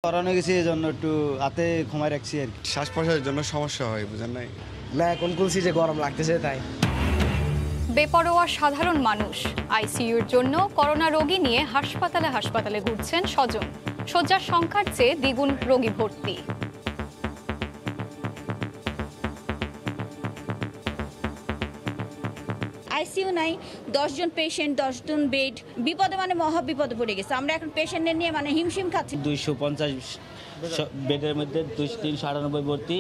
করানো গেছে এই জন্য একটু হাতে ঘুমায় রাখছি আর কি। শ্বাস প্রশ্বাসের জন্য সমস্যা হয়, বুঝেন নাই? না এখন খুলছি যে গরম লাগতেছে তাই। বেপরোয়া সাধারণ মানুষ, আইসিইউর জন্য করোনা রোগী নিয়ে হাসপাতালে হাসপাতালে ঘুরছেন স্বজন। শয্যার সংখ্যার চেয়ে দ্বিগুণ রোগী ভর্তি। আইসিইউ নাই, 10 জন পেশেন্ট, 10 জন বেড, বিপদে মানে মহা বিপদে পড়ে গেছে। আমরা এখন পেশেন্টদের নিয়ে মানে হিমশিম খাচ্ছি। 250 বেডের মধ্যে 398 ভর্তি,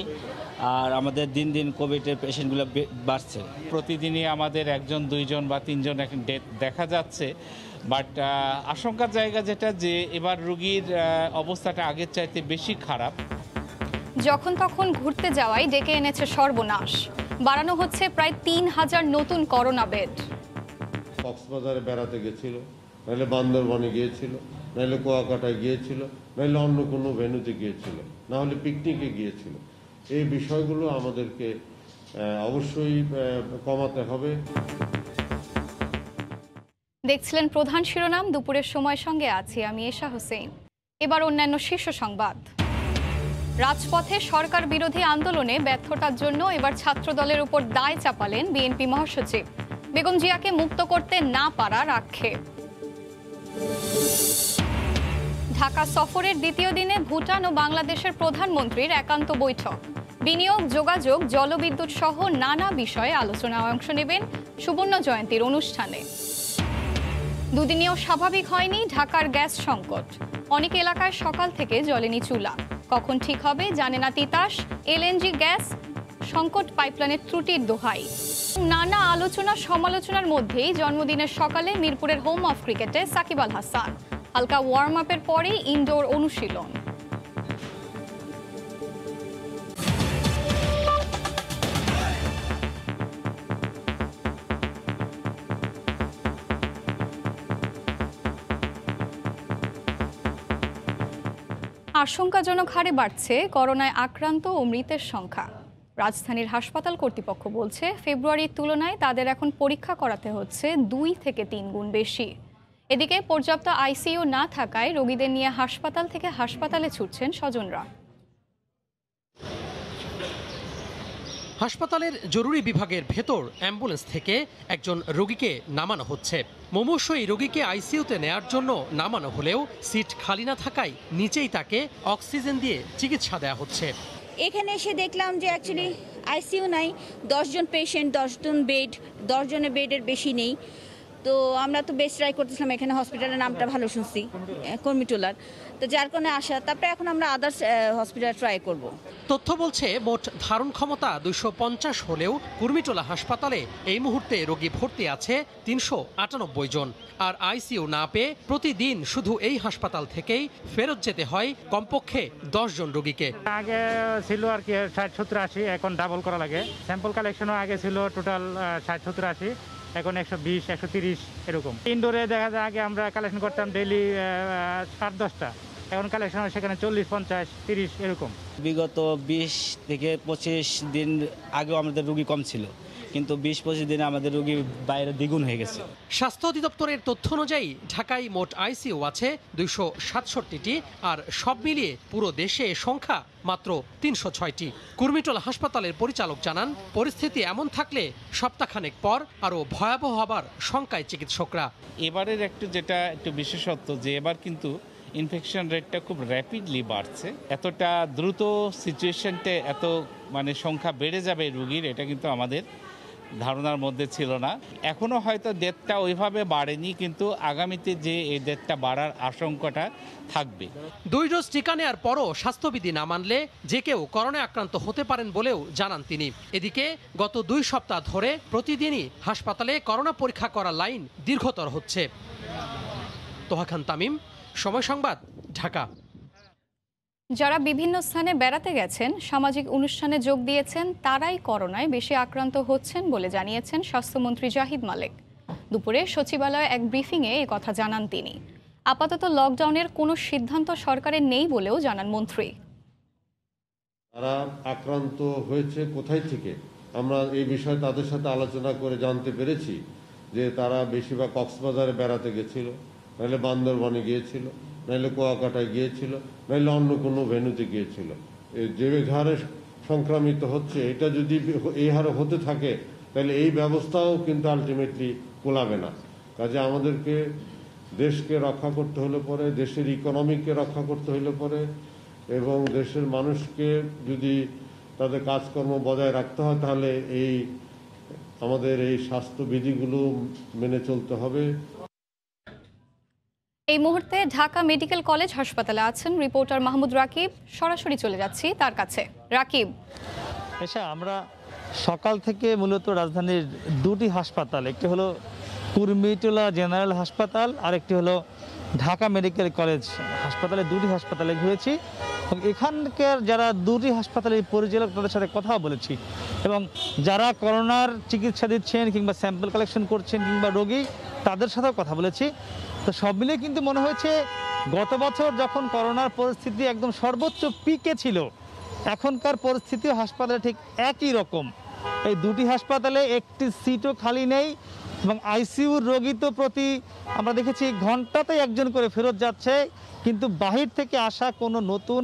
আর আমাদের দিন দিন কোভিডের পেশেন্টগুলো বাড়ছে। প্রতিদিনই আমাদের 1 2 জন বা 3 জন এখন ডেথ দেখা যাচ্ছে। বাট আশঙ্কার জায়গা যেটা, যে এবার রোগীর অবস্থাটা আগের চাইতে বেশি খারাপ। যখন তখন ঘুরতে যাওয়াই ডেকে এনেছে সর্বনাশ। বাড়ানো হচ্ছে প্রায় 3000 নতুন করোনা বেড। কক্সবাজারে বেড়াতে গেছিল, নাহলে বান্দরবানে গিয়েছিল, নাহলে কুয়াকাটায় গিয়েছিল, নাহলে অন্য কোনো ভেন্যুতে গিয়েছিল, না হলে পিকনিকে গিয়েছিল। এই বিষয়গুলো আমাদেরকে অবশ্যই কমাতে হবে। দেখছিলেন প্রধান শিরোনাম। দুপুরের সময় সঙ্গে আছি আমি এশা হোসেন। এবার অন্যান্য শীর্ষ সংবাদ। রাজপথে সরকার বিরোধী আন্দোলনে ব্যর্থতার জন্য এবার ছাত্রদলের উপর দায় চাপালেন বিএনপি মহাসচিব। বেগম জিয়াকে মুক্ত করতে না পারার আক্ষেপ। ঢাকা সফরের দ্বিতীয় দিনে ভুটান ও বাংলাদেশের প্রধানমন্ত্রীর একান্ত বৈঠক। বিনিয়োগ, যোগাযোগ, জলবিদ্যুৎ সহ নানা বিষয়ে আলোচনায় অংশ নেবেন সুবর্ণ জয়ন্তীর অনুষ্ঠানে। দুদিনেও স্বাভাবিক হয়নি ঢাকার গ্যাস সংকট। অনেক এলাকায় সকাল থেকে জ্বলেনি চুলা। কখন ঠিক হবে জানে না তিতাস। এলএনজি গ্যাস সংকট, পাইপলাইনের ত্রুটির দোহাই। নানা আলোচনা সমালোচনার মধ্যেই জন্মদিনের সকালে মিরপুরের হোম অফ ক্রিকেটে সাকিব আল হাসান। হালকা ওয়ার্ম আপের পরেই ইনডোর অনুশীলন। আশঙ্কাজনক হারে বাড়ছে করোনায় আক্রান্ত ও মৃতের সংখ্যা। রাজধানীর হাসপাতাল কর্তৃপক্ষ বলছে, ফেব্রুয়ারির তুলনায় তাদের এখন পরীক্ষা করাতে হচ্ছে 2 থেকে 3 গুণ বেশি। এদিকে পর্যাপ্ত আইসিইউ না থাকায় রোগীদের নিয়ে হাসপাতাল থেকে হাসপাতালে ছুটছেন স্বজনরা। হাসপাতালের জরুরি বিভাগের ভেতর অ্যাম্বুলেন্স থেকে একজন রোগীকে নামানো হচ্ছে। মুমূর্ষু এই রোগীকে আইসিইউতে নেয়ার জন্য নামানো হলেও সিট খালি না থাকায় নিচেই তাকে অক্সিজেন দিয়ে চিকিৎসা দেওয়া হচ্ছে। এখানে এসে দেখলাম যে অ্যাকচুয়ালি আইসিইউ নাই, 10 জন পেশেন্ট, 10 জন বেড, 10 জনের বেডের বেশি নেই। তো আমরা তো বেশ ট্রাই করতেছিলাম, এখানে হসপিটালের নামটা ভালো শুনছি, কর্মীটোলার, তো যার কারণে আসা। তারপরে এখন আমরা আদার্স হসপিটাল ট্রাই করব। তথ্য বলছে, মোট ধারণ ক্ষমতা 250 হলেও কুর্মিটোলা হাসপাতালে এই মুহূর্তে রোগী ভর্তি আছে 398 জন। আর আইসিইউ না পেয়ে প্রতিদিন শুধু এই হাসপাতাল থেকেই ফেরত যেতে হয় কমপক্ষে 10 জন রোগীকে। আগে ছিল আর কি 60-70-80, এখন ডাবল করা লাগে। স্যাম্পল কালেকশনও আগে ছিল টোটাল 60-70-80, এখন 120-130 এরকম। ইনডোরে দেখা যায় আগে আমরা কালেকশন করতাম ডেইলি 8-10টা, এখন কালেকশন সেখানে 40-50-30 এরকম। বিগত 20 থেকে 25 দিন আগেও আমাদের রোগী কম ছিল, কিন্তু 20-25 দিনে আমাদের রোগী বাইরে দ্বিগুণ হয়ে গেছে। স্বাস্থ্য অধিদপ্তরের তথ্য অনুযায়ী ঢাকায় মোট আইসিইউ আছে 267টি, আর সব মিলিয়ে পুরো দেশে সংখ্যা মাত্র 306টি। কুর্মিটোলা হাসপাতালের পরিচালক জানান, পরিস্থিতি এমন থাকলে সপ্তাহখানেক পর আরও ভয়াবহ হবার শঙ্কায় চিকিৎসকরা। এবারের যেটা একটু বিশেষত্ব, যে এবার কিন্তু ইনফেকশন রেটটা খুব র্যাপিডলি বাড়ছে। এতটা দ্রুত সিচুয়েশনটা এত মানে সংখ্যা বেড়ে যাবে রোগীর, এটা কিন্তু আমাদের ধারণার মধ্যে ছিল না। এখনো হয়তো ডেথটা ওইভাবে বাড়েনি, কিন্তু আগামীতে যে এই ডেথটা বাড়ার আশঙ্কাটা থাকবে। 2 ডোজ টিকা নেওয়ার পরও স্বাস্থ্যবিধি না মানলে যে কেউ করোনায় আক্রান্ত হতে পারেন বলেও জানান তিনি। এদিকে গত 2 সপ্তাহ ধরে প্রতিদিনই হাসপাতালে করোনা পরীক্ষা করার লাইন দীর্ঘতর হচ্ছে। তোহা খান তামিম, সময় সংবাদ, ঢাকা। যারা বিভিন্ন স্থানে বেড়াতে গেছেন, সামাজিক অনুষ্ঠানে যোগ দিয়েছেন, তারাই করোনায় বেশি আক্রান্ত হচ্ছেন বলে জানিয়েছেন স্বাস্থ্যমন্ত্রী জাহিদ মালেক। দুপুরে সচিবালয়ে এক ব্রিফিংয়ে এ কথা জানান তিনি। আপাতত লকডাউনের কোনো সিদ্ধান্ত সরকারের নেই বলেও জানান মন্ত্রী। তারা আক্রান্ত হয়েছে কোথায় থেকে আমরা এই বিষয়ে তাদের সাথে আলোচনা করে জানতে পেরেছি যে তারা বেশিরভাগ কক্সবাজারে বেড়াতে গেছিল, নাহলে বান্দরবানে গিয়েছিল, নাহলে কুয়াকাটায় গিয়েছিল, নাহলে অন্য কোনো ভেন্যুতে গিয়েছিল। যে হারে সংক্রামিত হচ্ছে, এটা যদি এই হারে হতে থাকে তাহলে এই ব্যবস্থাও কিন্তু আলটিমেটলি কোলাবে না। কাজে আমাদেরকে দেশকে রক্ষা করতে হলে পরে, দেশের ইকোনমিকে রক্ষা করতে হলে পরে, এবং দেশের মানুষকে যদি তাদের কাজকর্ম বজায় রাখতে হয়, তাহলে আমাদের এই স্বাস্থ্যবিধিগুলো মেনে চলতে হবে। এই মুহূর্তে ঢাকা মেডিকেল কলেজ হাসপাতালে আছেন রিপোর্টার মাহমুদ রাকিব। সরাসরি চলে যাচ্ছি তার কাছে। রাকিব, আমরা সকাল থেকে মূলত রাজধানীর দুটি হাসপাতাল, একটি হলো কুর্মিটোলা জেনারেল হাসপাতাল আর একটি হলো ঢাকা মেডিকেল কলেজ হাসপাতালে, দুটি হাসপাতালে ঘুরেছি এবং এখানকার যারা দুটি হাসপাতালের পরিচালক তাদের সাথে কথা বলেছি এবং যারা করোনার চিকিৎসা দিচ্ছেন কিংবা স্যাম্পল কালেকশন করছেন কিংবা রোগী, তাদের সাথেও কথা বলেছি। তো সব মিলিয়ে কিন্তু মনে হয়েছে গত বছর যখন করোনার পরিস্থিতি একদম সর্বোচ্চ পিকে ছিল, এখনকার পরিস্থিতিও হাসপাতালে ঠিক একই রকম। এই দুটি হাসপাতালে একটি সিটও খালি নেই এবং আইসিইউর রোগী তো প্রতি আমরা দেখেছি ঘন্টাতে একজন করে ফেরত যাচ্ছে, কিন্তু বাহির থেকে আসা কোনো নতুন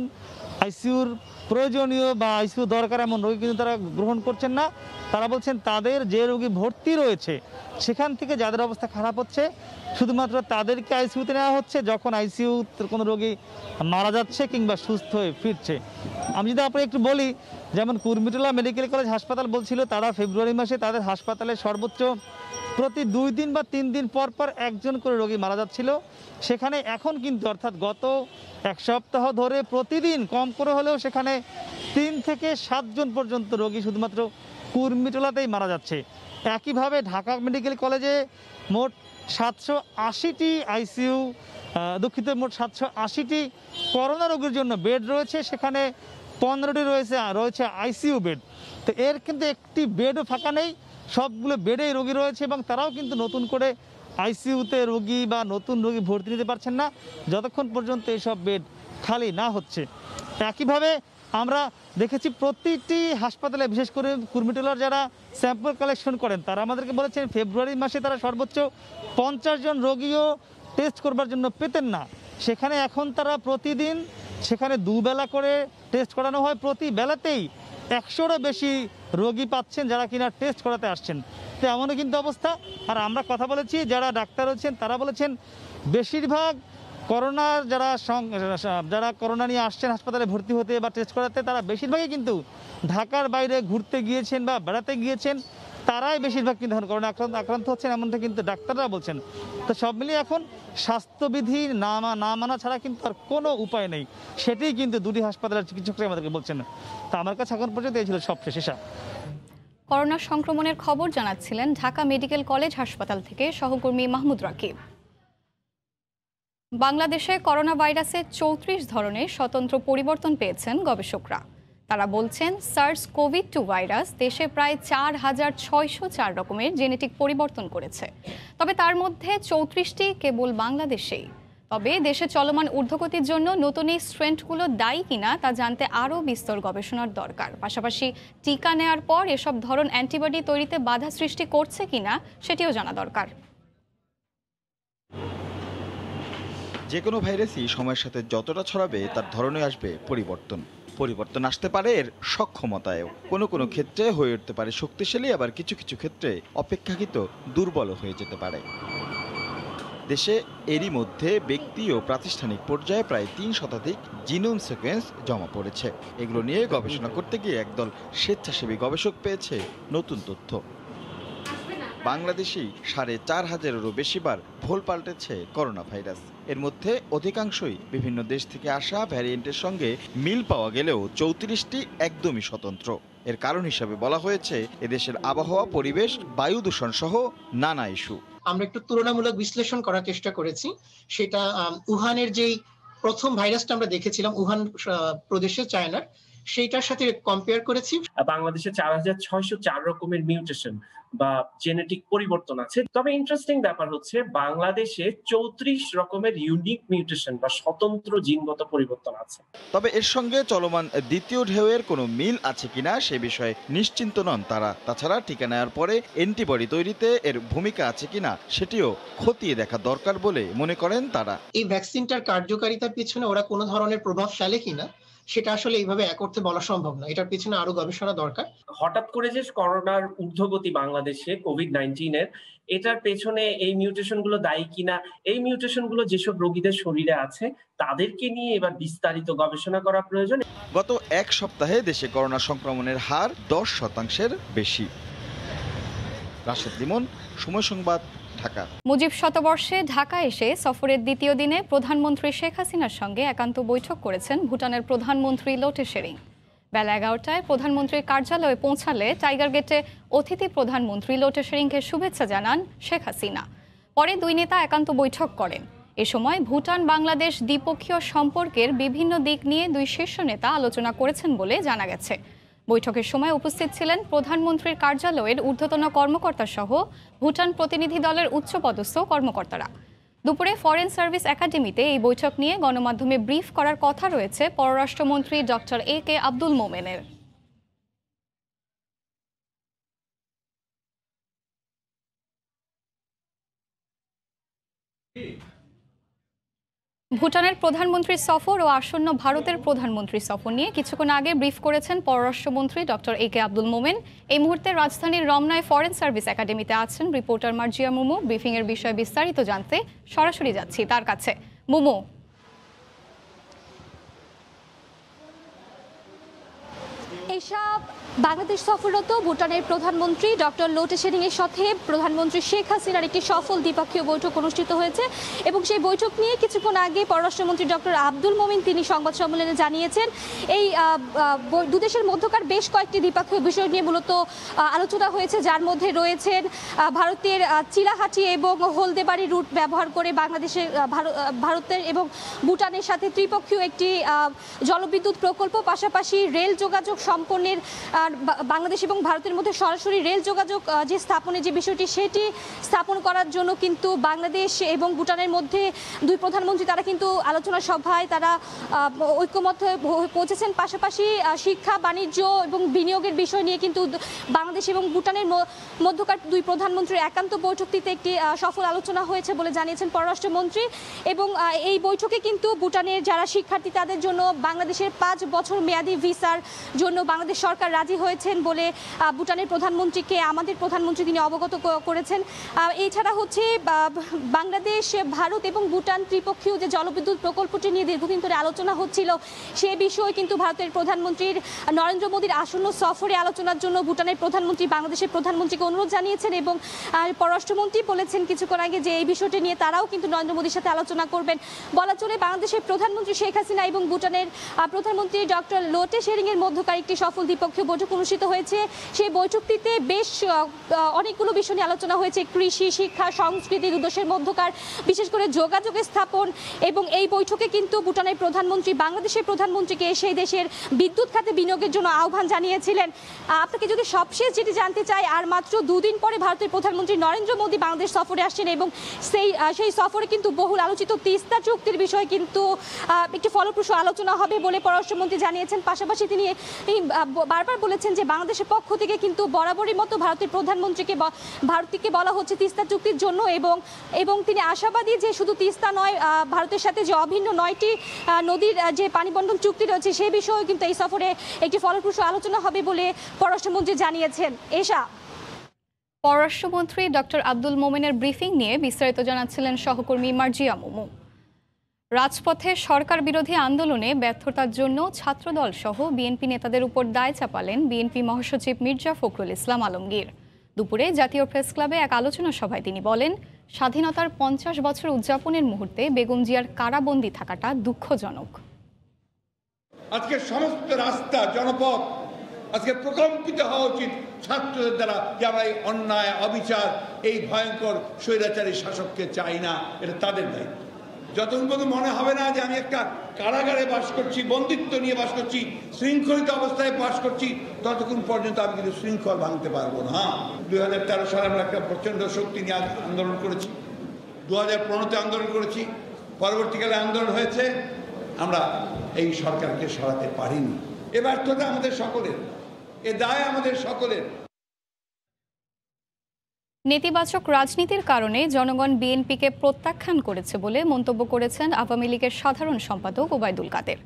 আইসিইউর প্রয়োজনীয় বা আইসিইউ দরকার এমন রোগী কিন্তু তারা গ্রহণ করছেন না। তারা বলছেন তাদের যে রোগী ভর্তি রয়েছে সেখান থেকে যাদের অবস্থা খারাপ হচ্ছে শুধুমাত্র তাদেরকে আইসিইউতে নেওয়া হচ্ছে যখন আইসিইউতে কোনো রোগী মারা যাচ্ছে কিংবা সুস্থ হয়ে ফিরছে। আমি যদি আপনাকে একটু বলি, যেমন কুর্মিটোলা মেডিকেল কলেজ হাসপাতাল বলছিল তারা ফেব্রুয়ারি মাসে তাদের হাসপাতালে সর্বোচ্চ প্রতি 2 দিন বা 3 দিন পর পর একজন করে রোগী মারা যাচ্ছিল, সেখানে এখন কিন্তু অর্থাৎ গত এক সপ্তাহ ধরে প্রতিদিন কম করে হলেও সেখানে 3 থেকে 7 জন পর্যন্ত রোগী শুধুমাত্র কুর্মিটোলাতেই মারা যাচ্ছে। একইভাবে ঢাকা মেডিকেল কলেজে মোট 780টি আইসিইউ, দুঃখিত, মোট 780টি করোনা রোগীর জন্য বেড রয়েছে, সেখানে 15টি রয়েছে আইসিইউ বেড। তো এর কিন্তু একটি বেডও ফাঁকা নেই, সবগুলো বেডেই রোগী রয়েছে এবং তারাও কিন্তু নতুন করে আইসিইউতে রোগী বা নতুন রোগী ভর্তি নিতে পারছেন না যতক্ষণ পর্যন্ত এইসব বেড খালি না হচ্ছে। একইভাবে আমরা দেখেছি প্রতিটি হাসপাতালে, বিশেষ করে কুর্মিটোলার যারা স্যাম্পল কালেকশন করেন তারা আমাদেরকে বলেছেন ফেব্রুয়ারি মাসে তারা সর্বোচ্চ 50 জন রোগীও টেস্ট করবার জন্য পেতেন না, সেখানে এখন তারা প্রতিদিন সেখানে 2 বেলা করে টেস্ট করানো হয়, প্রতি বেলাতেই 100রও বেশি রোগী পাচ্ছেন যারা কিনা টেস্ট করাতে আসছেন। তো এমনও কিন্তু অবস্থা। আর আমরা কথা বলেছি যারা ডাক্তার রয়েছেন তারা বলেছেন বেশিরভাগ করোনার যারা করোনা নিয়ে আসছেন হাসপাতালে ভর্তি হতে বা টেস্ট করাতে, তারা বেশিরভাগই কিন্তু ঢাকার বাইরে ঘুরতে গিয়েছেন বা বেড়াতে গিয়েছেন, তারাই বেশিরভাগ কিন্তু এখন করোনা আক্রান্ত হচ্ছেন, এমনটা কিন্তু ডাক্তাররা বলছেন। তো সব মিলিয়ে এখন স্বাস্থ্যবিধি না মানা ছাড়া কিন্তু আর কোনো উপায় নেই, সেটাই কিন্তু দুটি হাসপাতালের চিকিৎসকরা আমাদেরকে বলছেন। তা আমার কাছে এখন পর্যন্ত এই ছিল সবশেষ। করোনা সংক্রমণের খবর জানাচ্ছিলেন ঢাকা মেডিকেল কলেজ হাসপাতাল থেকে সহকর্মী মাহমুদ রাকিব। বাংলাদেশে করোনা ভাইরাসের 34 ধরনের স্বতন্ত্র পরিবর্তন পেয়েছেন গবেষকরা। তারা বলছেন SARS-CoV-2 ভাইরাস দেশে প্রায় 4604 রকমের জেনেটিক পরিবর্তন করেছে, তবে তার মধ্যে 34টি কেবল বাংলাদেশেই। তবে দেশে চলমান ঊর্ধ্বগতির জন্য নতুন এই স্ট্রেন্ডগুলো দায়ী কিনা তা জানতে আরও বিস্তর গবেষণার দরকার। পাশাপাশি টিকা নেয়ার পর এসব ধরন অ্যান্টিবডি তৈরিতে বাধা সৃষ্টি করছে কিনা সেটিও জানা দরকার। যে কোনো ভাইরাসই সময়ের সাথে যতটা ছড়াবে তার ধরনে আসবে পরিবর্তন আসতে পারে এর সক্ষমতায়ও। কোনো ক্ষেত্রে হয়ে উঠতে পারে শক্তিশালী, আবার কিছু ক্ষেত্রে অপেক্ষাকৃত দুর্বল হয়ে যেতে পারে। দেশে এরই মধ্যে ব্যক্তি ও প্রাতিষ্ঠানিক পর্যায়ে প্রায় 3 শতাধিক জিনোম সিকোয়েন্স জমা পড়েছে। এগুলো নিয়ে গবেষণা করতে গিয়ে একদল স্বেচ্ছাসেবী গবেষক পেয়েছে নতুন তথ্য। বাংলাদেশেই 4500-এরও বেশিবার ভোল পাল্টেছে করোনা ভাইরাস। এর মধ্যে অধিকাংশই বিভিন্ন দেশ থেকে আসা ভ্যারিয়েন্টের সঙ্গে মিল পাওয়া গেলেও 34টি একদমই স্বতন্ত্র। এর কারণ হিসাবে বলা হয়েছে এদেশের আবহাওয়া, পরিবেশ, বায়ু দূষণ সহ নানা ইস্যু। আমরা একটু তুলনামূলক বিশ্লেষণ করার চেষ্টা করেছি। সেটা উহানের যেই প্রথম ভাইরাসটা আমরা দেখেছিলাম উহান প্রদেশে, চায়নার, সেইটার সাথে কম্পেয়ার করেছি। বাংলাদেশে 4,604 রকমের মিউটেশন বা জেনেটিক পরিবর্তন আছে। তবে ইন্টারেস্টিং ব্যাপার হচ্ছে বাংলাদেশে 34 রকমের ইউনিক মিউটেশন বা স্বতন্ত্র জিনগত পরিবর্তন আছে। তবে এর সঙ্গে চলমান দ্বিতীয় ঢেউয়ের কোনো মিল আছে কিনা সে বিষয়ে নিশ্চিন্ত নন তারা। তাছাড়া টিকা নেওয়ার পরে অ্যান্টিবডি তৈরিতে এর ভূমিকা আছে কিনা সেটিও খতিয়ে দেখা দরকার বলে মনে করেন তারা। এই ভ্যাকসিনটার কার্যকারিতার পিছনে ওরা কোনো ধরনের প্রভাব ফেলে কিনা সেটা আসলে এইভাবে এক অর্থে বলা সম্ভব না। এটার পিছনে আরো গবেষণা দরকার। হঠাৎ করে যে করোনার ঊর্ধ্বগতি বাংলাদেশে কোভিড-19 এর, এটার পেছনে এই মিউটেশন গুলো দায়ী কিনা, এই মিউটেশন গুলো যেসব রোগীদের শরীরে আছে তাদেরকে নিয়ে এবার বিস্তারিত গবেষণা করা প্রয়োজন। গত এক সপ্তাহে দেশে করোনা সংক্রমণের হার 10% বেশি। রাশেদ লিমন, সময় সংবাদ, ঢাকা। মুজিব শতবর্ষে ঢাকা এসে সফরের দ্বিতীয় দিনে প্রধানমন্ত্রী শেখ হাসিনার সঙ্গে একান্ত বৈঠক করেছেন ভুটানের প্রধানমন্ত্রী লোটে শেরিং। বেলা 11টায় প্রধানমন্ত্রীর কার্যালয়ে পৌঁছালে টাইগার গেটে অতিথি প্রধানমন্ত্রী লোটে শেরিংকে শুভেচ্ছা জানান শেখ হাসিনা। পরে দুই নেতা একান্ত বৈঠক করেন। এ সময় ভুটান বাংলাদেশ দ্বিপক্ষীয় সম্পর্কের বিভিন্ন দিক নিয়ে দুই শীর্ষ নেতা আলোচনা করেছেন বলে জানা গেছে। বৈঠকের সময় উপস্থিত ছিলেন প্রধানমন্ত্রীর কার্যালয়ের ঊর্ধ্বতন কর্মকর্তা সহ ভুটান প্রতিনিধি দলের উচ্চপদস্থ কর্মকর্তারা। দুপুরে ফরেন সার্ভিস একাডেমিতে এই বৈঠক নিয়ে গণমাধ্যমে ব্রিফ করার কথা রয়েছে পররাষ্ট্রমন্ত্রী ডক্টর এ.কে আব্দুল মোমেনের। ভুটানের প্রধানমন্ত্রী সফর ও আসন্ন ভারতের প্রধানমন্ত্রী সফর নিয়ে কিছুক্ষণ আগে ব্রিফ করেছেন পররাষ্ট্রমন্ত্রী ডক্টর এ.কে আব্দুল মোমেন। এই মুহূর্তে রাজধানীর রমনায় ফরেন সার্ভিস একাডেমিতে আছেন রিপোর্টার মার্জিয়া মুমু। ব্রিফিং এর বিষয়ে বিস্তারিত জানতে সরাসরি যাচ্ছি তার কাছে। মুমু, এসব বাংলাদেশ সফররত ভুটানের প্রধানমন্ত্রী ডক্টর লোটে শেরিং এর সাথে প্রধানমন্ত্রী শেখ হাসিনার একটি সফল দ্বিপক্ষীয় বৈঠক অনুষ্ঠিত হয়েছে এবং সেই বৈঠক নিয়ে কিছুক্ষণ আগে পররাষ্ট্রমন্ত্রী ডক্টর আব্দুল মোমিন তিনি সংবাদ সম্মেলনে জানিয়েছেন এই দুদেশের মধ্যকার বেশ কয়েকটি দ্বিপক্ষীয় বিষয় নিয়ে মূলত আলোচনা হয়েছে, যার মধ্যে রয়েছেন ভারতের চিলাহাটি এবং হলদেবাড়ি রুট ব্যবহার করে বাংলাদেশের ভারতের এবং ভুটানের সাথে ত্রিপক্ষীয় একটি জলবিদ্যুৎ প্রকল্প, পাশাপাশি রেল যোগাযোগ সম্পন্নের বাংলাদেশ এবং ভারতের মধ্যে সরাসরি রেল যোগাযোগ যে স্থাপনের যে বিষয়টি সেটি স্থাপন করার জন্য কিন্তু বাংলাদেশ এবং ভুটানের মধ্যে দুই প্রধানমন্ত্রী তারা কিন্তু আলোচনা সভায় তারা ঐক্যমত পৌঁছেছেন। পাশাপাশি শিক্ষা, বাণিজ্য এবং বিনিয়োগের বিষয় নিয়ে কিন্তু বাংলাদেশ এবং ভুটানের মধ্যকার দুই প্রধানমন্ত্রীর একান্ত বৈঠকটিতে একটি সফল আলোচনা হয়েছে বলে জানিয়েছেন পররাষ্ট্রমন্ত্রী। এবং এই বৈঠকে কিন্তু ভুটানের যারা শিক্ষার্থী তাদের জন্য বাংলাদেশের 5 বছর মেয়াদী ভিসার জন্য বাংলাদেশ সরকার রাজি হয়েছেন বলে ভুটানের প্রধানমন্ত্রীকে আমাদের প্রধানমন্ত্রী তিনি অবগত করেছেন। এছাড়া হচ্ছে বাংলাদেশ, ভারত এবং ভুটান ত্রিপক্ষীয় যে জলবিদ্যুৎ প্রকল্পটি নিয়ে দীর্ঘদিন ধরে আলোচনা হচ্ছিল সে বিষয়ে কিন্তু ভারতের প্রধানমন্ত্রীর নরেন্দ্র মোদীর আসন্ন সফরে আলোচনার জন্য ভুটানের প্রধানমন্ত্রী বাংলাদেশের প্রধানমন্ত্রীকে অনুরোধ জানিয়েছেন এবং পররাষ্ট্রমন্ত্রী বলেছেন কিছুক্ষণ আগে যে এই বিষয়টি নিয়ে তারাও কিন্তু নরেন্দ্র মোদীর সাথে আলোচনা করবেন। বলা চলে বাংলাদেশের প্রধানমন্ত্রী শেখ হাসিনা এবং ভুটানের প্রধানমন্ত্রী ডক্টর লোটে শেরিং এর মধ্যকার একটি সফল দ্বিপক্ষীয় বৈঠক অনুষ্ঠিত হয়েছে। সেই বৈঠকটিতে বেশ অনেকগুলো বিষয় নিয়ে আলোচনা হয়েছে, কৃষি, শিক্ষা, সংস্কৃতি, দুদেশের মধ্যকার বিশেষ করে যোগাযোগের স্থাপন। এবং এই বৈঠকে কিন্তু ভুটানের প্রধানমন্ত্রী বাংলাদেশের প্রধানমন্ত্রীকে সেই দেশের বিদ্যুৎ খাতে বিনিয়োগের জন্য আহ্বান জানিয়েছিলেন। আপনাকে যদি সবশেষ যেটি জানতে চাই, আর মাত্র 2 দিন পরে ভারতের প্রধানমন্ত্রী নরেন্দ্র মোদী বাংলাদেশ সফরে আসছেন এবং সেই সফরে কিন্তু বহুল আলোচিত তিস্তা চুক্তির বিষয়ে কিন্তু একটি ফলপ্রসূ আলোচনা হবে বলে পররাষ্ট্রমন্ত্রী জানিয়েছেন। পাশাপাশি তিনি বারবার বলেছেন যে বাংলাদেশের পক্ষ থেকে কিন্তু বরাবরই মতো ভারতের ভারতকে বলা হচ্ছে তিস্তা চুক্তির জন্য এবং তিনি আশাবাদী যে শুধু তিস্তা নয়, ভারতের সাথে যে অভিন্ন 9টি নদীর যে পানিবণ্টন চুক্তি রয়েছে সেই বিষয়েও কিন্তু এই সফরে একটি ফলপ্রসূ আলোচনা হবে বলে পররাষ্ট্রমন্ত্রী জানিয়েছেন। এশা, পররাষ্ট্রমন্ত্রী ডক্টর আব্দুল মোমেনের ব্রিফিং নিয়ে বিস্তারিত জানাচ্ছিলেন সহকর্মী মার্জিয়া মুমু। রাজপথে সরকার বিরোধী আন্দোলনে ব্যর্থতার জন্য ছাত্রদল সহ বিএনপি নেতাদের উপর দায় চাপালেন বিএনপি মহাসচিব মির্জা ফখরুল ইসলাম আলমগীর। দুপুরে জাতীয় প্রেস ক্লাবে এক আলোচনা সভায় তিনি বলেন, স্বাধীনতার 50 বছর উদযাপনের মুহূর্তে বেগম জিয়ার কারাবন্দী থাকাটা দুঃখজনক। আজকে সমস্ত রাস্তা, জনপথ আজকে প্রকম্পিত হওয়া উচিত ছাত্রদের দ্বারা যে আমরা এই অন্যায়, অবিচার, এই ভয়ঙ্কর স্বৈরাচারী শাসককে চাই না, এটা তাদের দায়িত্ব। যতক্ষণ পর্যন্ত মনে হবে না যে আমি একটা কারাগারে বাস করছি, বন্দিত্ব নিয়ে বাস করছি, শৃঙ্খলিত অবস্থায় বাস করছি, ততক্ষণ পর্যন্ত আমি কিন্তু শৃঙ্খল ভাঙতে পারবো না। 2013 সালে আমরা একটা প্রচণ্ড শক্তি নিয়ে আন্দোলন করেছি, 2015-তে আন্দোলন করেছি, পরবর্তীকালে আন্দোলন হয়েছে, আমরা এই সরকারকে সরাতে পারিনি। এ ব্যর্থতা আমাদের সকলের, এ দায় আমাদের সকলের। নেতিবাচক রাজনীতির কারণে জনগণ বিএনপিকে প্রত্যাখ্যান করেছে বলে মন্তব্য করেছেন আওয়ামী লীগের সাধারণ সম্পাদক ওবায়দুল কাদের।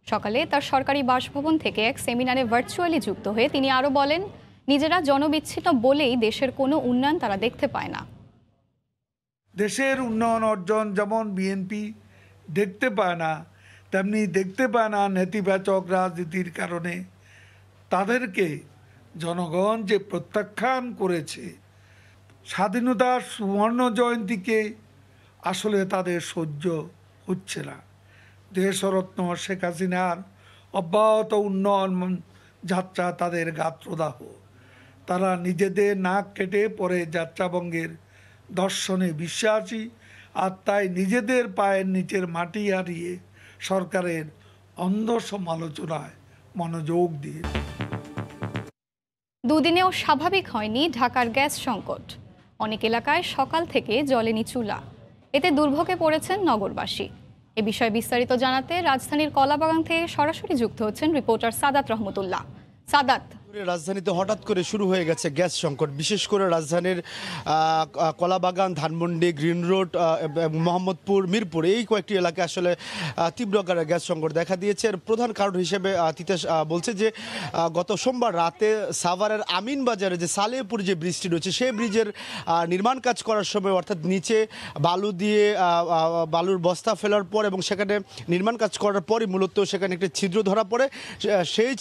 সকালে তার সরকারি বাসভবন থেকে এক সেমিনারে ভার্চুয়ালি যুক্ত হয়ে তিনি আরও বলেন, নিজেরা জনবিচ্ছিন্ন বলেই দেশের কোনো উন্নয়ন তারা দেখতে পায় না। দেশের উন্নয়ন অর্জন যেমন বিএনপি দেখতে পায় না, তেমনি দেখতে পায় না নেতিবাচক রাজনীতির কারণে তাদেরকে জনগণ যে প্রত্যাখ্যান করেছে। স্বাধীনতার সুবর্ণ জয়ন্তীকে আসলে তাদের সহ্য হচ্ছে না। দেশরত্ন শেখ হাসিনার অব্যাহত উন্নয়ন যাত্রা তাদের গাত্রদাহ। তারা নিজেদের নাক কেটে পরে যাত্রাবঙ্গের দর্শনে বিশ্বাসী, আর তাই নিজেদের পায়ের নিচের মাটি হারিয়ে সরকারের অন্ধ সমালোচনায় মনোযোগ দিয়ে। দুদিনেও স্বাভাবিক হয়নি ঢাকার গ্যাস সংকট। অনেক এলাকায় সকাল থেকে জ্বলেনি চুলা, এতে দুর্ভোগে পড়েছেন নগরবাসী। এ বিষয়ে বিস্তারিত জানাতে রাজধানীর কলাবাগান থেকে সরাসরি যুক্ত হচ্ছেন রিপোর্টার সাদাত রহমতুল্লাহ। সাদাত, রাজধানীতে হঠাৎ করে শুরু হয়ে গেছে গ্যাস সংকট। বিশেষ করে রাজধানীর কলাবাগান, ধানমন্ডি, গ্রিন রোড, মোহাম্মদপুর, মিরপুর এই কয়েকটি এলাকায় আসলে তীব্র আকারে গ্যাস সংকট দেখা দিয়েছে। এর প্রধান কারণ হিসেবে তিতাস বলছে যে গত সোমবার রাতে সাভারের আমিনবাজারে যে সালেহপুর যে ব্রিজটি রয়েছে সেই ব্রিজের নির্মাণ কাজ করার সময়, অর্থাৎ নিচে বালু দিয়ে বালুর বস্তা ফেলার পর এবং সেখানে নির্মাণ কাজ করার পরই মূলত সেখানে একটি ছিদ্র ধরা পড়ে। সেই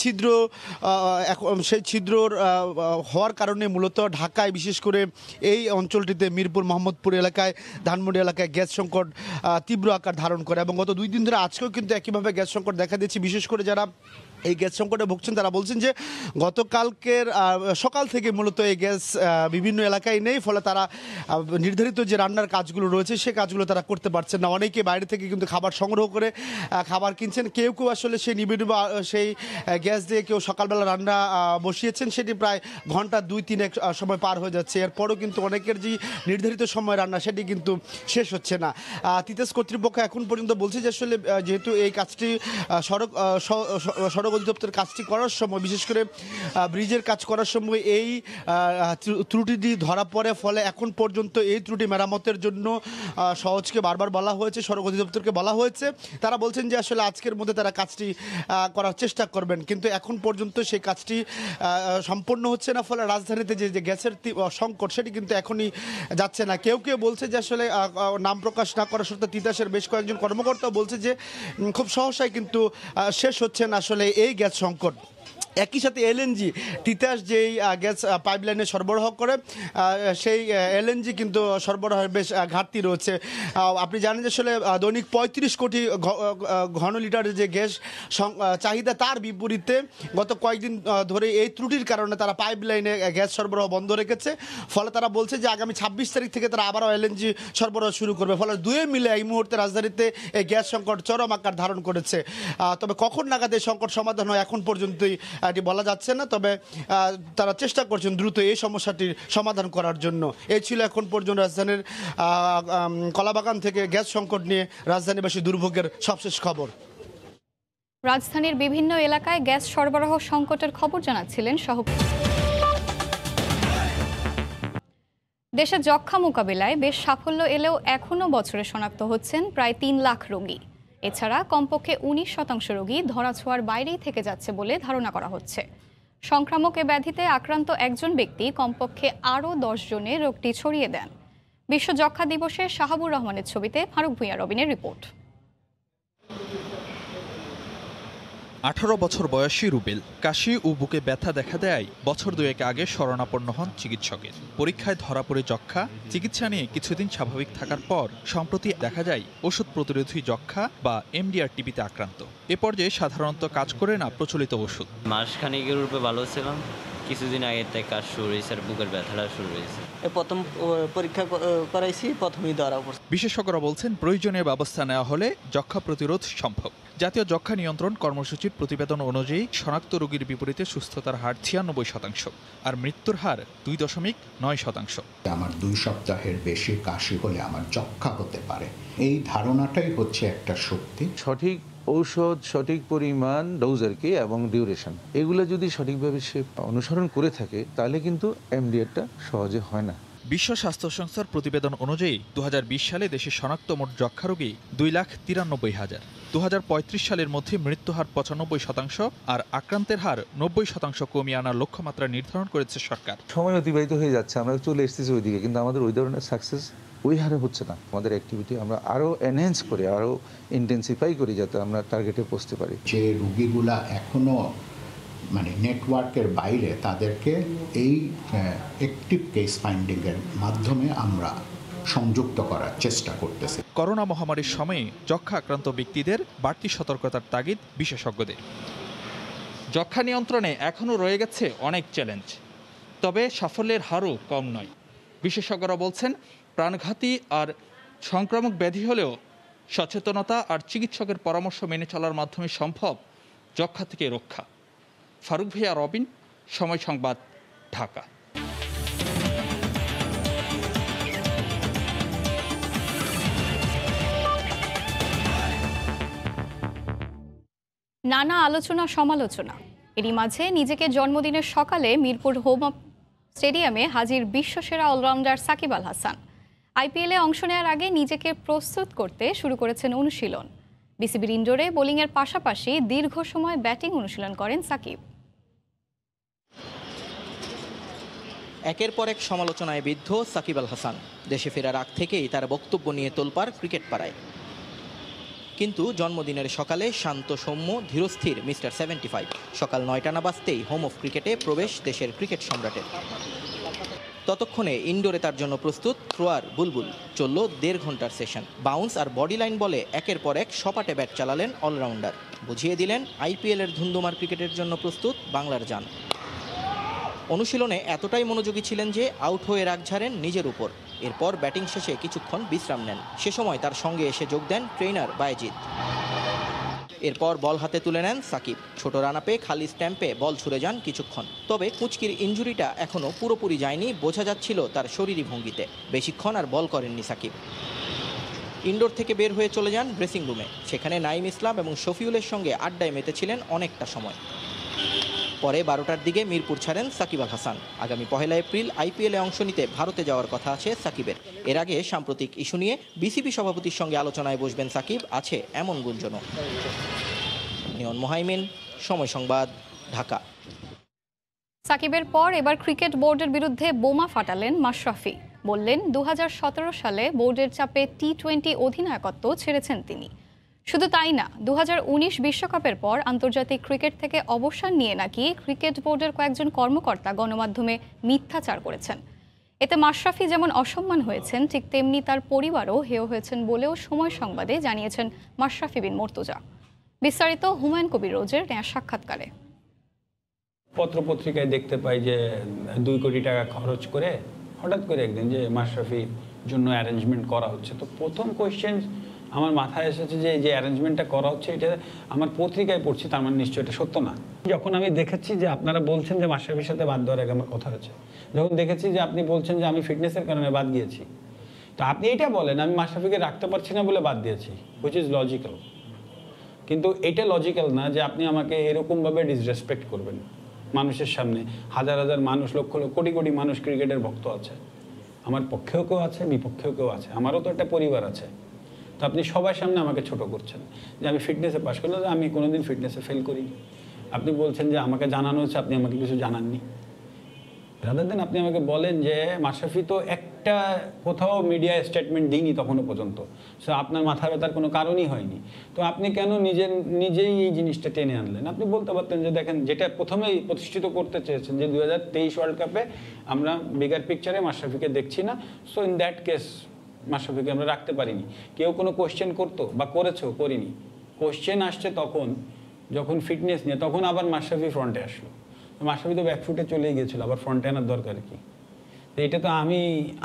ছিদ্রর হওয়ার কারণে মূলত ঢাকায়, বিশেষ করে এই অঞ্চলটিতে মিরপুর, মোহাম্মদপুর এলাকায়, ধানমন্ডি এলাকায় গ্যাস সংকট তীব্র আকার ধারণ করে। এবং গত 2 দিন ধরে আজকেও কিন্তু একইভাবে গ্যাস সংকট দেখা দিয়েছে। বিশেষ করে যারা এই গ্যাস সংকটে ভুগছেন তারা বলছেন যে গতকালকের সকাল থেকে মূলত এই গ্যাস বিভিন্ন এলাকায় নেই, ফলে তারা নির্ধারিত যে রান্নার কাজগুলো রয়েছে সেই কাজগুলো তারা করতে পারছেন না। অনেকে বাইরে থেকে কিন্তু খাবার সংগ্রহ করে খাবার কিনছেন। কেউ কেউ আসলে সেই নিবিড় সেই গ্যাস দিয়ে কেউ সকালবেলা রান্না বসিয়েছেন, সেটি প্রায় ঘন্টা 2-3 সময় পার হয়ে যাচ্ছে। এরপরও কিন্তু অনেকের যে নির্ধারিত সময় রান্না সেটি কিন্তু শেষ হচ্ছে না। তিতাস কর্তৃপক্ষ এখন পর্যন্ত বলছে যে আসলে যেহেতু এই কাজটি সড়ক অধিদপ্তরের কাজটি করার সময়, বিশেষ করে ব্রিজের কাজ করার সময় এই ত্রুটিটি ধরা পড়ে, ফলে এখন পর্যন্ত এই ত্রুটি মেরামতের জন্য সহজকে বারবার বলা হয়েছে, সড়ক অধিদপ্তরকে বলা হয়েছে। তারা বলছেন যে আসলে আজকের মধ্যে তারা কাজটি করার চেষ্টা করবেন, কিন্তু এখন পর্যন্ত সেই কাজটি সম্পন্ন হচ্ছে না। ফলে রাজধানীতে যে গ্যাসের সংকট সেটি কিন্তু এখনই যাচ্ছে না। কেউ কেউ বলছে যে আসলে নাম প্রকাশ না করা সত্ত্বেও তিতাসের বেশ কয়েকজন কর্মকর্তা বলছে যে খুব সহসাই কিন্তু শেষ হচ্ছে না আসলে এই গ্যাস সংকট। একই সাথে এলএনজি, তিতাস যেই গ্যাস পাইপলাইনে সরবরাহ করে সেই এলএনজি কিন্তু সরবরাহের বেশ ঘাটতি রয়েছে। আপনি জানেন যে আসলে দৈনিক 35 কোটি ঘন লিটারের যে গ্যাস চাহিদা, তার বিপরীতে গত কয়েকদিন ধরে এই ত্রুটির কারণে তারা পাইপলাইনে গ্যাস সরবরাহ বন্ধ রেখেছে। ফলে তারা বলছে যে আগামী 26 তারিখ থেকে তারা আবারও এলএনজি সরবরাহ শুরু করবে। ফলে দুয়ে মিলে এই মুহূর্তে রাজধানীতে এই গ্যাস সংকট চরম আকার ধারণ করেছে। তবে কখন নাগাদ এই সংকট সমাধান হয় এখন পর্যন্তই এটি বলা যাচ্ছে না, তবে তারা চেষ্টা করছেন দ্রুত এই সমস্যাটির সমাধান করার জন্য। এই ছিল এখন পর্যন্ত রাজধানীর কলাবাগান থেকে গ্যাস সংকট নিয়ে রাজধানীবাসী দুর্ভোগের সবশেষ খবর। রাজধানীর বিভিন্ন এলাকায় গ্যাস সরবরাহ সংকটের খবর জানাচ্ছিলেন দেশে যক্ষ্মা মোকাবিলায় বেশ সাফল্য এলেও এখনও বছরে শনাক্ত হচ্ছেন প্রায় 3 লাখ রোগী। এছাড়া কমপক্ষে 19% রোগী ধরাছোঁয়ার বাইরেই থেকে যাচ্ছে বলে ধারণা করা হচ্ছে। সংক্রামক এ ব্যাধিতে আক্রান্ত একজন ব্যক্তি কমপক্ষে আরও 10 জনের রোগটি ছড়িয়ে দেন। বিশ্ব যক্ষ্মা দিবসে শাহাবুর রহমানের ছবিতে ফারুক ভূঁইয়া রবিনের রিপোর্ট। 18 বছর বয়সী রুবেল কাশি ও বুকে ব্যথা দেখা দেয় বছর 2 আগে শরণাপন্ন হন চিকিৎসকের। পরীক্ষায় ধরা পড়ে যক্ষ্মা। চিকিৎসা নিয়ে কিছুদিন স্বাভাবিক থাকার পর সম্প্রতি দেখা যায় ওষুধ প্রতিরোধী যক্ষ্মা বা এমডিআর টিবিতে আক্রান্ত। এ পর্যায়ে সাধারণত কাজ করে না প্রচলিত ওষুধ। মাসখানেকের রূপে ভালো ছিলাম, কিছুদিন আগে থেকে কাজ শুরু হয়েছে আর বুকের ব্যথাটা শুরু হয়েছে। প্রথম পরীক্ষা করাইছি, প্রথমেই ধরা পড়ছে। বিশেষজ্ঞরা বলছেন প্রয়োজনীয় ব্যবস্থা নেওয়া হলে যক্ষ্মা প্রতিরোধ সম্ভব। জাতীয় যক্ষ্মা নিয়ন্ত্রণ কর্মসূচির প্রতিবেদন অনুযায়ী শনাক্ত রোগীর বিপরীতে সুস্থতার হার 96% আর মৃত্যুর হার 2.9%। আমার 2 সপ্তাহের বেশি কাশি হলে আমার যক্ষ্মা হতে পারে, এই ধারণাটাই হচ্ছে একটা শক্তি। সঠিক ঔষধ, সঠিক পরিমাণ ডোজ আর কি এবং ডিউরেশন, এগুলো যদি সঠিকভাবে সে অনুসরণ করে থাকে তাহলে কিন্তু এমডিআরটা সহজে হয় না। বিশ্ব স্বাস্থ্য সংস্থার প্রতিবেদন অনুযায়ী 2020 সালে দেশে শনাক্ত মোট যক্ষ্মা রোগী 2,93,000। 2035 সালের মধ্যে মৃত্যু হার 95% আর আক্রান্তের হার 90% কমিয়ে আনার লক্ষ্যমাত্রা নির্ধারণ করেছে সরকার। সময় অতিবাহিত হয়ে যাচ্ছে, আমরা চলে এসেছি ওইদিকে, কিন্তু আমাদের ওই ধরনের সাকসেস ওই হারে হচ্ছে না। আমাদের অ্যাক্টিভিটি আমরা আরও এনহ্যান্স করি, আরও ইন্টেন্সিফাই করি যাতে আমরা টার্গেটে পৌঁছতে পারি। যে রোগীগুলা এখনো নেটওয়ার্কের বাইরে, তাদেরকে এই অ্যাক্টিভ কেস ফাইন্ডিং এর মাধ্যমে আমরা সংযুক্ত করার চেষ্টা করতেছি। করোনা মহামারীর সময়ে যক্ষ্মা আক্রান্ত ব্যক্তিদের বাড়তি সতর্কতার তাগিদ বিশেষজ্ঞদের। যক্ষ্মা নিয়ন্ত্রণে এখনও রয়ে গেছে অনেক চ্যালেঞ্জ, তবে সাফল্যের হারও কম নয়। বিশেষজ্ঞরা বলছেন প্রাণঘাতী আর সংক্রামক ব্যাধি হলেও সচেতনতা আর চিকিৎসকের পরামর্শ মেনে চলার মাধ্যমে সম্ভব যক্ষ্মা থেকে রক্ষা। ফারুক ভাইয়া, রবিন, সময় সংবাদ, ঢাকা। নানা আলোচনা সমালোচনা, এরই মাঝে নিজেকে জন্মদিনের সকালে মিরপুর হোম স্টেডিয়ামে হাজির বিশ্বসেরা অলরাউন্ডার সাকিব আল হাসান। আইপিএলে অংশ নেওয়ার আগে নিজেকে প্রস্তুত করতে শুরু করেছেন অনুশীলন। বিসিবির ইনডোরে বোলিংয়ের পাশাপাশি দীর্ঘ সময় ব্যাটিং অনুশীলন করেন সাকিব। একের পর এক সমালোচনায় বিদ্ধ সাকিব আল হাসান। দেশে ফেরার আগ থেকেই তার বক্তব্য নিয়ে তোলপাড় ক্রিকেট পাড়ায়। কিন্তু জন্মদিনের সকালে শান্ত, সৌম্য, ধীরস্থির মিস্টার 75 সকাল 9টা না বাজতেই হোম অফ ক্রিকেটে প্রবেশ দেশের ক্রিকেট সম্রাটের। ততক্ষণে ইনডোরে তার জন্য প্রস্তুত থ্রোয়ার বুলবুল। চলল 1.5 ঘন্টার সেশন। বাউন্স আর বডি লাইন বলে একের পর এক সপাটে ব্যাট চালালেন অলরাউন্ডার। বুঝিয়ে দিলেন আইপিএলের ধুন্ধুমার ক্রিকেটের জন্য প্রস্তুত বাংলার জান। অনুশীলনে এতটাই মনোযোগী ছিলেন যে আউট হয়ে রাগ ঝাড়েন নিজের উপর। এরপর ব্যাটিং শেষে কিছুক্ষণ বিশ্রাম নেন। সে সময় তার সঙ্গে এসে যোগ দেন ট্রেনার বায়েজিদ। এরপর বল হাতে তুলে নেন সাকিব। ছোট রান আপে খালি স্ট্যাম্পে বল ছুড়ে যান কিছুক্ষণ। তবে কুঁচকির ইনজুরিটা এখনও পুরোপুরি যায়নি, বোঝা যাচ্ছিল তার শরীরী ভঙ্গিতে। বেশিক্ষণ আর বল করেননি সাকিব। ইনডোর থেকে বের হয়ে চলে যান ড্রেসিং রুমে। সেখানে নাইম ইসলাম এবং শফিউলের সঙ্গে আড্ডায় মেতেছিলেন অনেকটা সময়। পরে 12টার দিকে মিরপুর ছাড়েন সাকিব আল হাসান। আগামী 1 এপ্রিল আইপিএলে অংশ নিতে ভারতে যাওয়ার কথা আছে সাকিবের। এর আগে সাম্প্রতিক ইস্যু নিয়ে বিসিবি সভাপতির সঙ্গে আলোচনায় বসবেন সাকিব, আছে এমন গুঞ্জনও। নিয়ন মোহাইমিন, সময় সংবাদ, ঢাকা। সাকিবের পর এবার ক্রিকেট বোর্ডের বিরুদ্ধে বোমা ফাটালেন মাশরাফি। বললেন 2017 সালে বোর্ডের চাপে টি-20 অধিনায়কত্ব ছেড়েছেন তিনি। শুধু তাই না, 2019 বিশ্বকাপের পর আন্তর্জাতিক ক্রিকেট থেকে অবসর নিয়ে নাকি ক্রিকেট বোর্ডের কয়েকজন কর্মকর্তা গণমাধ্যমে মিথ্যাচার করেছেন। এতে মাশরাফি যেমন অসম্মান হয়েছেন, ঠিক তেমনি তার পরিবারও হেয় হয়েছেন বলেও সময় সংবাদে জানিয়েছেন মাশরাফি বিন মুর্তজা। বিস্তারিত হুমায়ুন কবির রোজের নেয়া সাক্ষাৎকারে। পত্রপত্রিকায় দেখতে পাই যে 2 কোটি টাকা খরচ করে হঠাৎ করে একদিন যে মাশরাফির জন্য অ্যারেঞ্জমেন্ট করা হচ্ছে। তো প্রথম কোয়েশ্চেন আমার মাথায় এসেছে যে এই যে অ্যারেঞ্জমেন্টটা করা হচ্ছে, এটা আমার পত্রিকায় পড়ছি, তার মানে নিশ্চয়ই এটা সত্য না। যখন আমি দেখেছি যে আপনারা বলছেন যে মাশরাফির সাথে বাদ দেওয়ার আগে আমার কথা হচ্ছে, যখন দেখেছি যে আপনি বলছেন যে আমি ফিটনেসের কারণে বাদ গিয়েছি, তো আপনি এটা বলেন আমি মাশরাফিকে রাখতে পারছি না বলে বাদ দিয়েছি, হুইচ ইজ লজিক্যাল। কিন্তু এটা লজিক্যাল না যে আপনি আমাকে এরকমভাবে ডিসরেসপেক্ট করবেন মানুষের সামনে। হাজার হাজার মানুষ, লক্ষ লক্ষ, কোটি কোটি মানুষ ক্রিকেটের ভক্ত আছে, আমার পক্ষেও কেউ আছে, বিপক্ষেও কেউ আছে, আমারও তো একটা পরিবার আছে। তো আপনি সবার সামনে আমাকে ছোট করছেন যে আমি ফিটনেসে পাশ করলাম, আমি কোনোদিন ফিটনেসে ফেল করিনি। আপনি বলছেন যে আমাকে জানানো হচ্ছে, আপনি আমাকে কিছু জানাননি। রাদার দেন আপনি আমাকে বলেন যে মাশরাফি তো একটা কোথাও মিডিয়ায় স্টেটমেন্ট দিইনি তখনও পর্যন্ত, সো আপনার মাথা ব্যথার কোনো কারণই হয়নি। তো আপনি কেন নিজেই এই জিনিসটা টেনে আনলেন? আপনি বলতে পারতেন যে দেখেন, যেটা প্রথমেই প্রতিষ্ঠিত করতে চেয়েছেন যে 2023 ওয়ার্ল্ড কাপে আমরা বিগার পিকচারে মাশরাফিকে দেখছি না, সো ইন দ্যাট কেস মাশরাফিকে আমরা রাখতে পারিনি। কেউ কোনো কোশ্চেন করতো বা করেছো? করিনি। কোশ্চেন আসছে তখন যখন ফিটনেস নিয়ে, তখন আবার মাশরাফি ফ্রন্টে আসলো। মাশরাফি তো ব্যাকফুটে চলেই গেছিল, আবার ফ্রন্টে আনার দরকার কি? তো এটা তো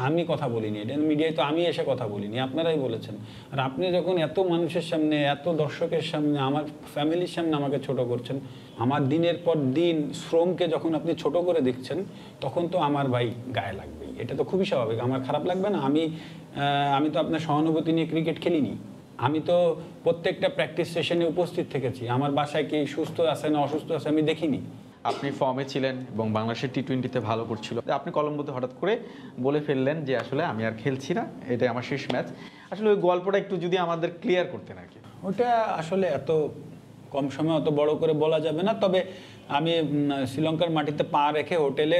আমি কথা বলিনি, এটা মিডিয়ায় তো আমি এসে কথা বলিনি, আপনারাই বলেছেন। আর আপনি যখন এত মানুষের সামনে, এত দর্শকের সামনে, আমার ফ্যামিলির সামনে আমাকে ছোট করছেন, আমার দিনের পর দিন শ্রমকে যখন আপনি ছোট করে দেখছেন, তখন তো আমার ভাই গায়ে লাগবেই। এটা তো খুবই স্বাভাবিক, আমার খারাপ লাগবে না? আমি তো আপনার সহানুভূতি নিয়ে ক্রিকেট খেলিনি, আমি তো প্রত্যেকটা প্র্যাকটিস সেশনে উপস্থিত থেকেছি। আমার বাসায় কি সুস্থ আছে না অসুস্থ আছে আমি দেখিনি। আপনি ফর্মে ছিলেন এবং বাংলাদেশের টি-20-তে ভালো করছিল, আপনি কলম্বোতে হঠাৎ করে বলে ফেললেন যে আসলে আমি আর খেলছি না, এটাই আমার শেষ ম্যাচ। আসলে ওই গল্পটা একটু যদি আমাদের ক্লিয়ার করতেন আর কি। ওটা আসলে এত কম সময় অত বড় করে বলা যাবে না, তবে আমি শ্রীলঙ্কার মাটিতে পা রেখে হোটেলে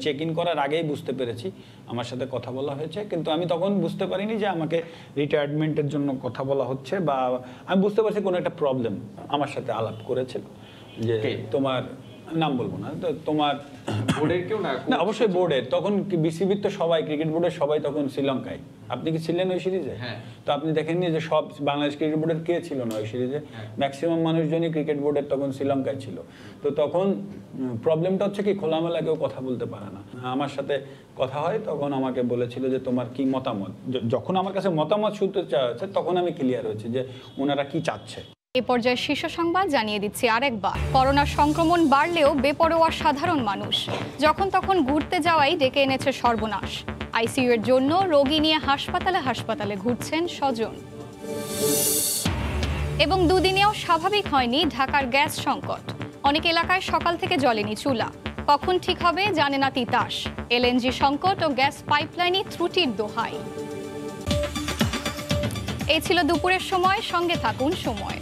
চেক ইন করার আগেই বুঝতে পেরেছি আমার সাথে কথা বলা হয়েছে, কিন্তু আমি তখন বুঝতে পারিনি যে আমাকে রিটায়ারমেন্টের জন্য কথা বলা হচ্ছে, বা আমি বুঝতে পারছি কোনো একটা প্রবলেম আমার সাথে আলাপ করেছিল যে তোমার নাম বলবো না, তো তোমার বোর্ডের কেউ না, অবশ্যই বোর্ডের, তখন বিসিবির তো সবাই, ক্রিকেট বোর্ডের সবাই তখন শ্রীলঙ্কায়। আপনি কি ছিলেন ওই সিরিজে? হ্যাঁ। তো আপনি দেখেননি যে সব বাংলাদেশ ক্রিকেট বোর্ডের কে ছিল না ওই সিরিজে? ম্যাক্সিমাম মানুষজনই ক্রিকেট বোর্ডের তখন শ্রীলঙ্কায় ছিল। তো তখন প্রবলেমটা হচ্ছে কি, খোলামেলা কেউ কথা বলতে পারে না। আমার সাথে কথা হয়, তখন আমাকে বলেছিল যে তোমার কি মতামত। যখন আমার কাছে মতামত শুনতে চাওয়া হচ্ছে, তখন আমি ক্লিয়ার হয়েছি যে ওনারা কি চাচ্ছে। এ পর্যায়ে শীর্ষ সংবাদ জানিয়ে দিচ্ছি আরেকবার। করোনার সংক্রমণ বাড়লেও বেপরোয়া সাধারণ মানুষ, যখন তখন ঘুরতে যাওয়াই ডেকে এনেছে সর্বনাশ। আইসিইউ এর জন্য রোগী নিয়ে হাসপাতালে ঘুরছেন স্বজন। এবং দুদিনেও স্বাভাবিক হয়নি ঢাকার গ্যাস সংকট। অনেক এলাকায় সকাল থেকে জ্বলেনি চুলা, কখন ঠিক হবে জানে না তিতাস। এলএনজি সংকট ও গ্যাস পাইপলাইনে ত্রুটির দোহাই। এই ছিল দুপুরের সময়, সঙ্গে থাকুন সময়।